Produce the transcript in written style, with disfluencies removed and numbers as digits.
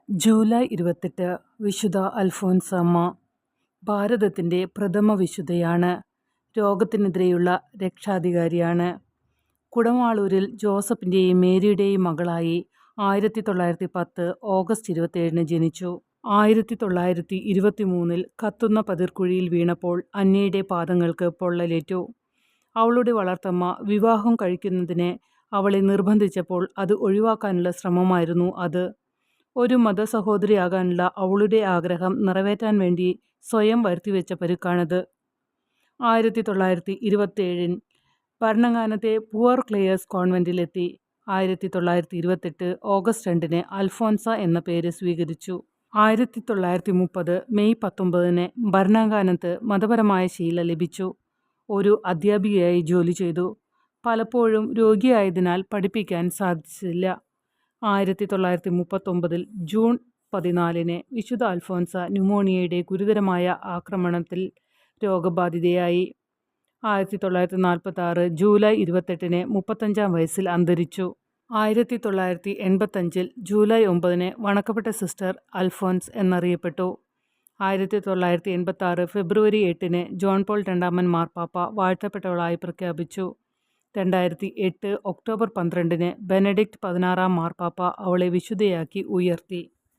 July 28 വിശുദ്ധ അൽഫോൻസാമ്മ ഭാരതത്തിൻ്റെ പ്രഥമ വിശുദ്ധയാണ്. രോഗത്തിനെതിരെയുള്ള രക്ഷാധികാരിയാണ്. കുടമാളൂരിൽ ജോസഫിൻ്റെയും മേരിയുടെയും മകളായി 1910 ഓഗസ്റ്റ് 27 ജനിച്ചു. 1923 കത്തുന്ന പതിർക്കുഴിയിൽ വീണപ്പോൾ അന്നയുടെ പാദങ്ങൾക്ക് പൊള്ളലേറ്റു. അവളുടെ വളർത്തമ്മ വിവാഹം കഴിക്കുന്നതിന് അവളെ നിർബന്ധിച്ചപ്പോൾ അത് ഒഴിവാക്കാനുള്ള ശ്രമമായിരുന്നു അത്. ഒരു മതസഹോദരിയാകാനുള്ള അവളുടെ ആഗ്രഹം നിറവേറ്റാൻ വേണ്ടി സ്വയം വരുത്തിവെച്ച പരുക്കാണത്. 1927 ഭരണങ്ങാനത്തെ പുവർ ക്ലെയേഴ്സ് കോൺവെൻറ്റിലെത്തി. 1928 ഓഗസ്റ്റ് 2 അൽഫോൻസ എന്ന പേര് സ്വീകരിച്ചു. 1930 മെയ് 19 ഭരണങ്ങാനത്ത് മതപരമായ ശീല ലഭിച്ചു. ഒരു അധ്യാപികയായി ജോലി ചെയ്തു. പലപ്പോഴും രോഗിയായതിനാൽ പഠിപ്പിക്കാൻ സാധിച്ചില്ല. 1939 ജൂൺ 14 വിശുദ്ധ അൽഫോൻസ ന്യൂമോണിയയുടെ ഗുരുതരമായ ആക്രമണത്തിൽ രോഗബാധിതയായി. 1946 ജൂലൈ 28 35-ാം വയസ്സിൽ അന്തരിച്ചു. 1985 ജൂലൈ 9 വണക്കപ്പെട്ട സിസ്റ്റർ അൽഫോൻസ് എന്നറിയപ്പെട്ടു. 1986 ഫെബ്രുവരി 8 ജോൺ പോൾ രണ്ടാമൻ മാർപ്പാപ്പ വാഴ്ത്തപ്പെട്ടവളായി പ്രഖ്യാപിച്ചു. 2008 ഒക്ടോബർ 12 ബെനഡിക്ട് 16-ാം മാർപ്പാപ്പ അവളെ വിശുദ്ധയാക്കി ഉയർത്തി.